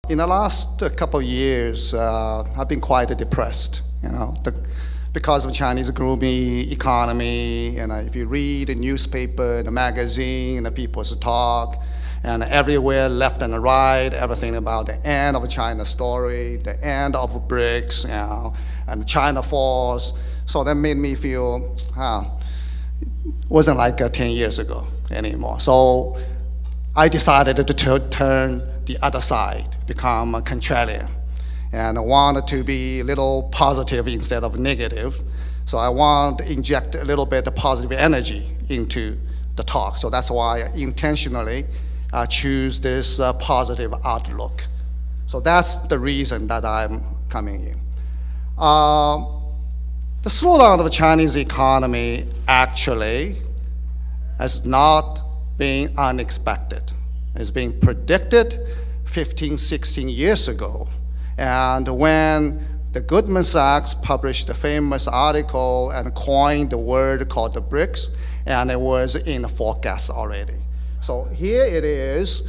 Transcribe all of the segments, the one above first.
In the last couple of years, I've been quite depressed, because of Chinese gloomy economy. And if you read the newspaper, the magazine, the people's talk, and everywhere, left and right, everything about the end of China story, the end of BRICS, and China falls. So that made me feel, it wasn't like 10 years ago anymore. So I decided to turn the other side, become a contrarian. And I wanted to be a little positive instead of negative. So I want to inject a little bit of positive energy into the talk. So that's why I intentionally choose this positive outlook. So that's the reason that I'm coming here. The slowdown of the Chinese economy actually has not been unexpected. It's been predicted 15, 16 years ago. And when the Goldman Sachs published the famous article and coined the word called the BRICS, and it was in the forecast already. So here it is,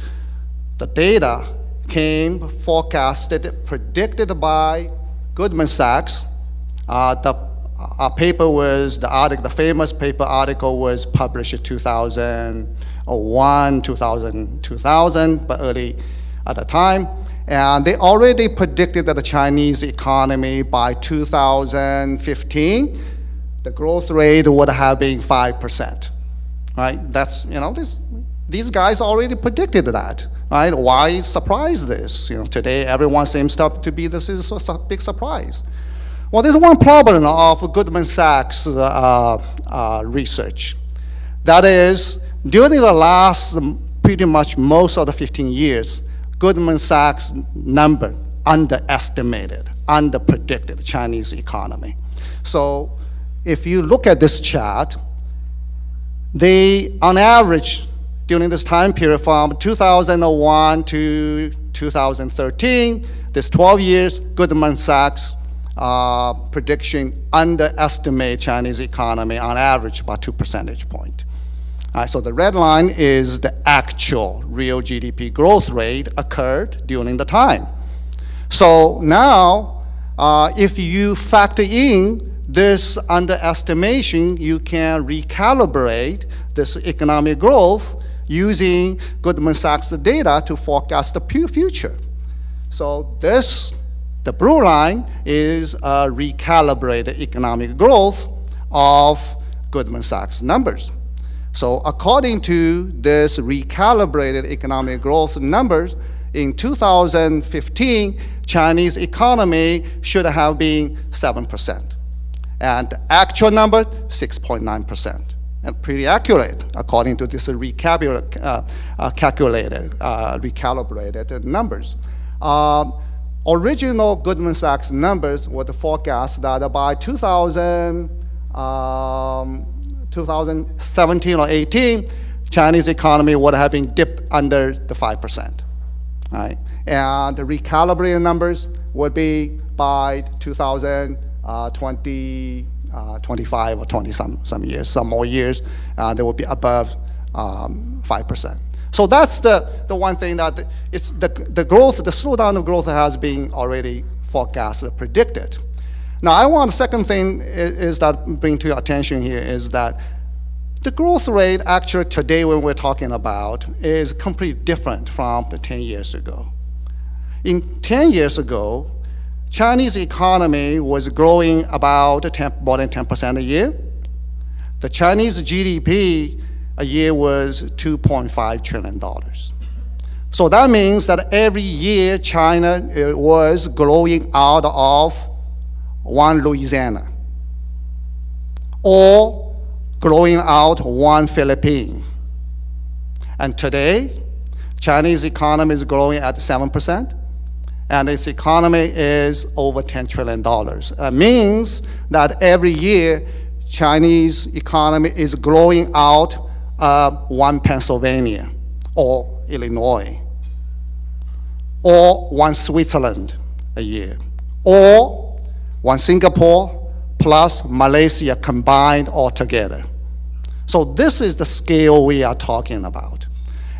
the data came forecasted, predicted by Goldman Sachs. The paper was, the famous paper article was published in 2001, 2000, but early at the time. And they already predicted that the Chinese economy by 2015, the growth rate would have been 5%, right? That's, these guys already predicted that, right? Why surprise this? Today everyone seems to be, this is a big surprise. Well, there's one problem of Goldman Sachs research. That is, during the last pretty much most of the 15 years, Goldman Sachs number underestimated, underpredicted the Chinese economy. So if you look at this chart, they, on average, during this time period from 2001 to 2013, this 12 years, Goldman Sachs prediction underestimate Chinese economy on average about 2 percentage points. So the red line is the actual real GDP growth rate occurred during the time. So now, if you factor in this underestimation, you can recalibrate this economic growth using Goldman Sachs data to forecast the future. So this, the blue line, is a recalibrated economic growth of Goldman Sachs numbers. So according to this recalibrated economic growth numbers, in 2015, Chinese economy should have been 7%. And the actual number, 6.9%. And pretty accurate, according to this recalibrated numbers. Original Goldman Sachs numbers were the forecast that by 2017 or 18, Chinese economy would have been dipped under the 5%, right? And the recalibrated numbers would be by 2020, 25 or 20 some years, some more years, they will be above 5%. So that's the one thing that it's the growth, the slowdown of growth has been already forecasted, predicted. Now, I want the second thing is that bring to your attention here is that the growth rate actually today when we're talking about is completely different from 10 years ago. In 10 years ago, Chinese economy was growing about more than 10% a year. The Chinese GDP a year was $2.5 trillion. So that means that every year China was growing out of one Louisiana, or growing out one Philippines. And today, Chinese economy is growing at 7%, and its economy is over $10 trillion. That means that every year, Chinese economy is growing out one Pennsylvania, or Illinois, or one Switzerland a year, or one Singapore plus Malaysia combined all together. So this is the scale we are talking about.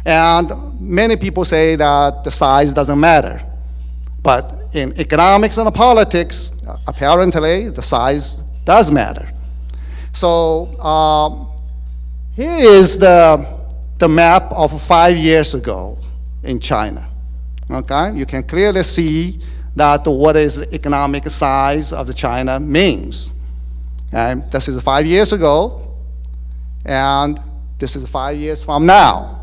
And many people say that the size doesn't matter. But in economics and politics, apparently the size does matter. So here is the map of 5 years ago in China. Okay, you can clearly see that what is the economic size of the China means. Okay? This is 5 years ago, and this is 5 years from now.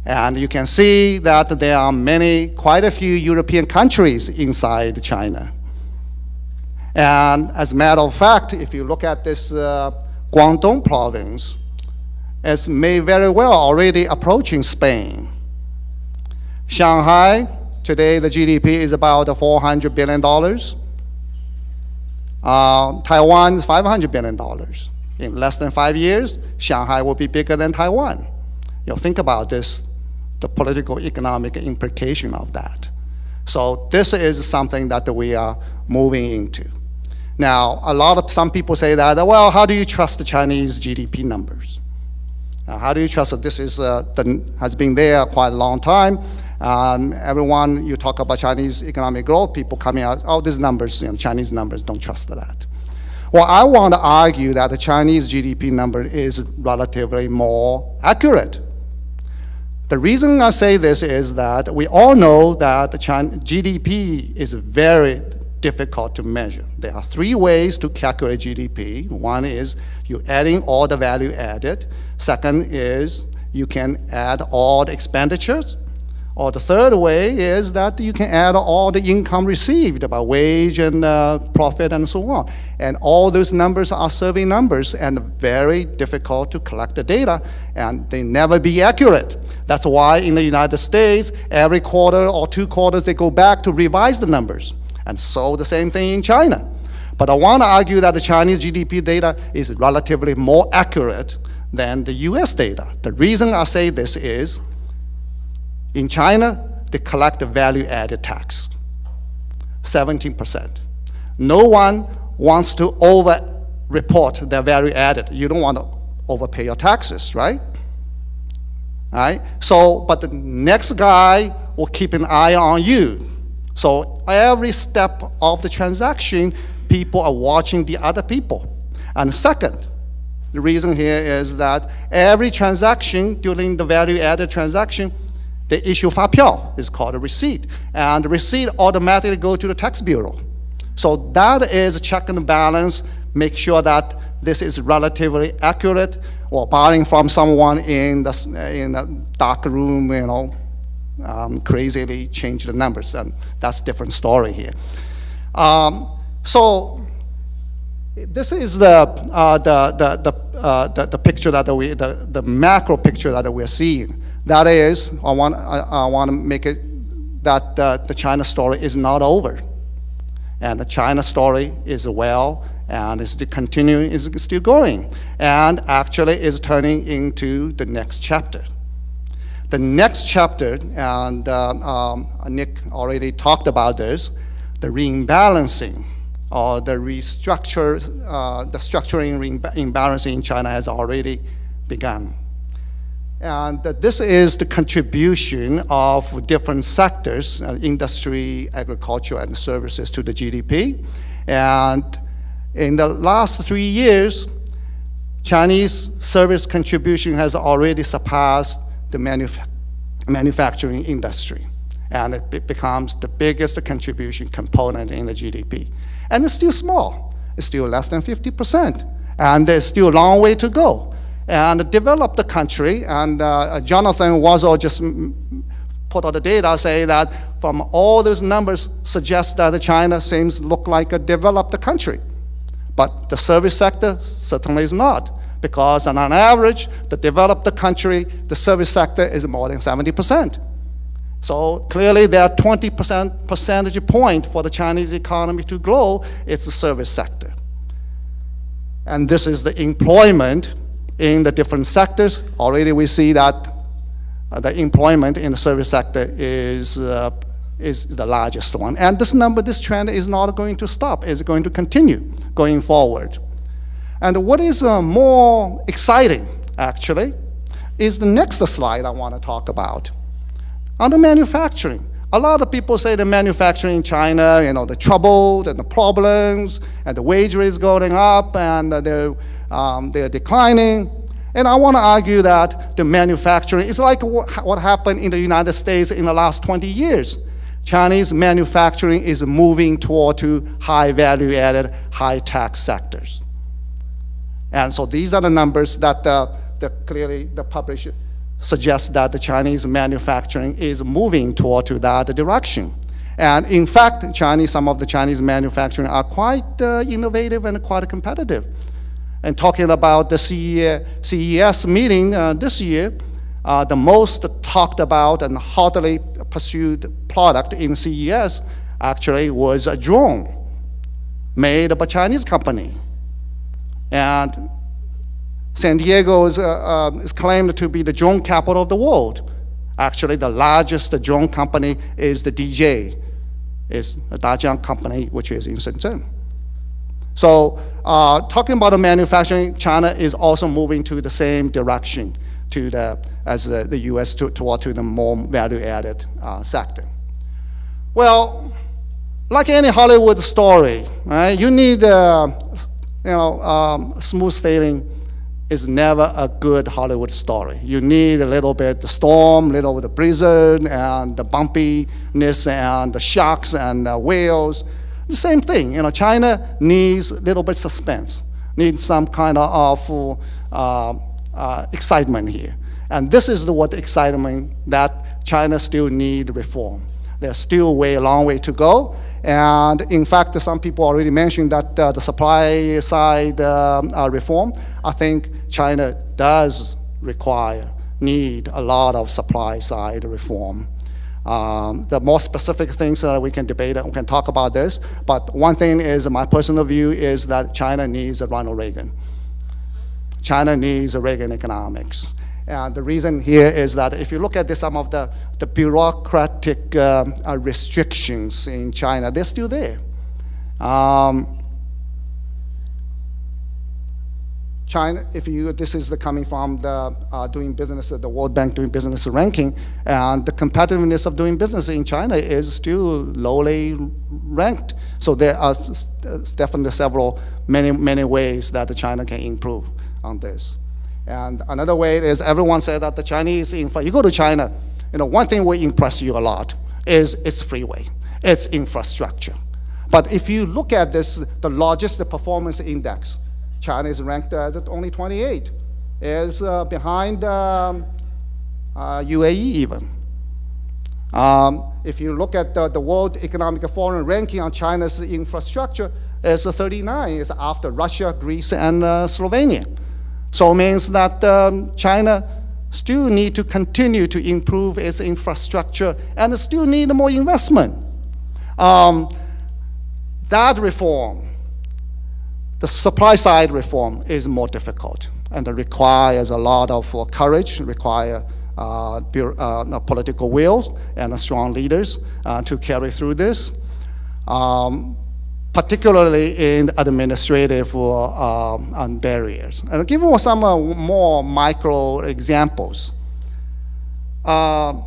And you can see that there are quite a few European countries inside China. And as a matter of fact, if you look at this Guangdong province, it's may very well already approaching Spain. Shanghai, today the GDP is about $400 billion. Taiwan is $500 billion. In less than 5 years, Shanghai will be bigger than Taiwan. You know, think about this, the political economic implication of that. So this is something that we are moving into. Now, some people say that, well, how do you trust the Chinese GDP numbers? How do you trust that this has been there quite a long time? Everyone, you talk about Chinese economic growth, people coming out, oh, these numbers, Chinese numbers, don't trust that. Well, I want to argue that the Chinese GDP number is relatively more accurate. The reason I say this is that we all know that the GDP is very difficult to measure. There are 3 ways to calculate GDP. One is you're adding all the value added. Second is you can add all the expenditures. Or the third way is that you can add all the income received by wage and profit and so on. And all those numbers are survey numbers and very difficult to collect the data, and they never be accurate. That's why in the United States, every quarter or 2 quarters, they go back to revise the numbers. And so the same thing in China. But I want to argue that the Chinese GDP data is relatively more accurate than the US data. The reason I say this is, in China, they collect the value-added tax, 17%. No one wants to over-report their value-added. You don't want to overpay your taxes, right? Right? So, but the next guy will keep an eye on you. So every step of the transaction, people are watching the other people. And second, the reason here is that every transaction during the value-added transaction, they issue fapiao, it's called a receipt. And the receipt automatically goes to the tax bureau. So that is a check and balance, make sure that this is relatively accurate, or borrowing from someone in a dark room, crazily change the numbers, and that's a different story here. So this is the picture that the macro picture that we're seeing. That is, I want to make it that the China story is not over, and the China story is well, and is continuing, is still going, and actually is turning into the next chapter. The next chapter, and Nick already talked about this, the rebalancing or the structuring rebalancing in China has already begun. And this is the contribution of different sectors, industry, agriculture, and services to the GDP. And in the last 3 years, Chinese service contribution has already surpassed the manufacturing industry. And it becomes the biggest contribution component in the GDP. And it's still small. It's still less than 50%. And there's still a long way to go. And develop the country, and Jonathan Wazzell just put out the data, say that from all those numbers suggest that China seems to look like a developed country. But the service sector certainly is not, because on average, the developed country, the service sector is more than 70%. So clearly there are 20% percentage point for the Chinese economy to grow, it's the service sector. And this is the employment in the different sectors. Already we see that the employment in the service sector is the largest one. And this trend is not going to stop, it's going to continue going forward. And what is more exciting, actually, is the next slide I want to talk about. On the manufacturing, A lot of people say the manufacturing in China, the trouble and the problems, and the wage rate is going up, and they're declining. And I want to argue that the manufacturing is like what happened in the United States in the last 20 years. Chinese manufacturing is moving toward to high value-added, high-tax sectors. And so these are the numbers that clearly the publisher suggests that the Chinese manufacturing is moving toward to that direction. And in fact, some of the Chinese manufacturing are quite innovative and quite competitive. And talking about the CES meeting this year, the most talked about and hotly pursued product in CES actually was a drone made by a Chinese company. And San Diego is claimed to be the drone capital of the world. Actually, the largest drone company is the DJ. It's a Dajiang company, which is in Shenzhen. So talking about the manufacturing, China is also moving to the same direction as the U.S. toward to the more value-added sector. Well, like any Hollywood story, right? You need smooth sailing is never a good Hollywood story. You need a little bit the storm, a little bit of blizzard, and the bumpiness, and the sharks, and the whales. The same thing, China needs a little bit suspense, needs some kind of excitement here. And this is what excitement that China still need reform. There's still a long way to go. And in fact, some people already mentioned that the supply side reform, I think China does need a lot of supply side reform. The more specific things that we can debate and we can talk about this, but one thing is, my personal view is that China needs a Ronald Reagan. China needs a Reagan economics. And the reason here is that if you look at some of the bureaucratic restrictions in China, they're still there. China, this is coming from the doing business, the World Bank doing business ranking, and the competitiveness of doing business in China is still lowly ranked. So there are definitely many ways that China can improve on this. And another way is everyone said that the Chinese, you go to China, one thing will impress you a lot is its freeway, its infrastructure. But if you look at the Logistic Performance Index, China is ranked at only 28, is behind UAE even. If you look at the World Economic Forum ranking on China's infrastructure, it's 39, it's after Russia, Greece, and Slovenia. So it means that China still need to continue to improve its infrastructure and still need more investment. That reform, the supply side reform, is more difficult and it requires a lot of courage, require political will and strong leaders to carry through this. Particularly in administrative barriers. And I'll give you some more micro examples. A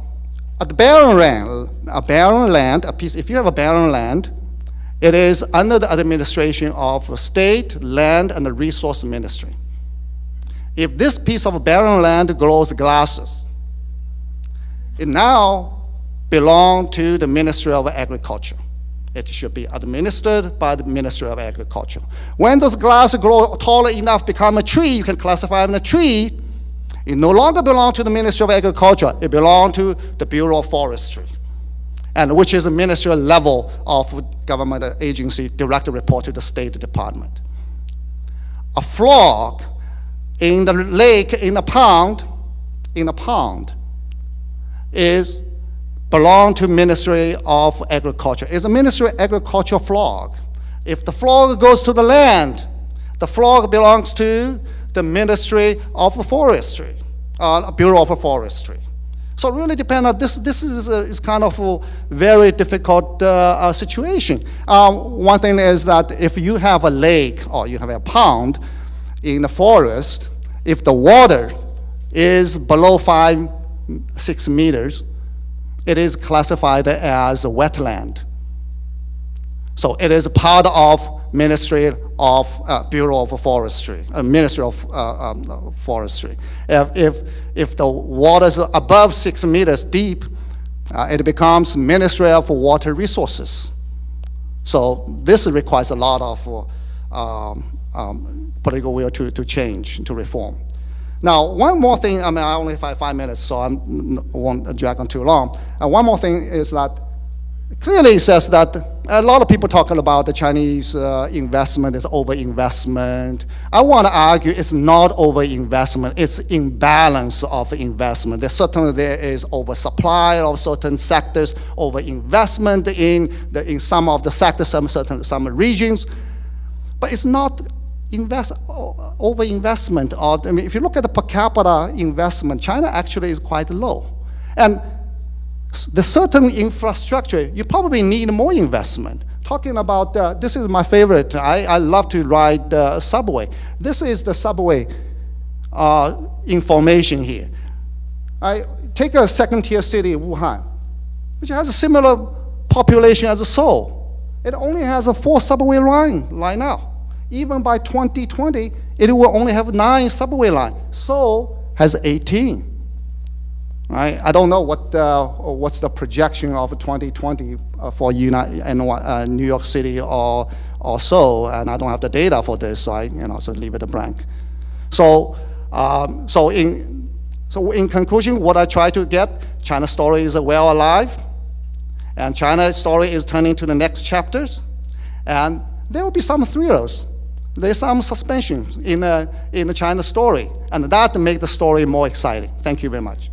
barren land, if you have a barren land, it is under the administration of state, land, and the resource ministry. If this piece of barren land grows grasses, it now belongs to the Ministry of Agriculture. It should be administered by the Ministry of Agriculture. When those grasses grow tall enough, become a tree, you can classify them as a tree. It no longer belongs to the Ministry of Agriculture. It belongs to the Bureau of Forestry, and which is a ministerial level of government agency, direct report to the State Department. A frog in the lake, in a pond, belong to Ministry of Agriculture. It's a Ministry of Agriculture frog. If the frog goes to the land, the frog belongs to the Ministry of Forestry, Bureau of Forestry. So it really depends on this. This is kind of a very difficult situation. One thing is that if you have a lake or you have a pond in the forest, if the water is below 5-6 meters, it is classified as a wetland. So it is part of Ministry of Bureau of Forestry, Ministry of Forestry. If the water is above 6 meters deep, it becomes Ministry of Water Resources. So this requires a lot of political will to change, to reform. Now, one more thing, I mean, I only have 5 minutes, so I won't drag on too long. One more thing is that clearly it says that a lot of people talking about the Chinese investment is over-investment. I want to argue it's not over-investment, it's imbalance of investment. There is oversupply of certain sectors, over-investment in some of the sectors, some regions, but it's not over-investment. I mean, if you look at the per capita investment, China actually is quite low. And the certain infrastructure, you probably need more investment. Talking about, this is my favorite, I love to ride the subway. This is the subway information here. I take a second-tier city, Wuhan, which has a similar population as Seoul. It only has a 4 subway line now. Even by 2020, it will only have 9 subway lines. Seoul has 18. Right? I don't know what's the projection of 2020 for New York City or Seoul, and I don't have the data for this, so I so leave it blank. So in conclusion, what I try to get, China's story is well alive, and China's story is turning to the next chapters, and there will be some thrillers. There's some suspension in the China story, and that makes the story more exciting. Thank you very much.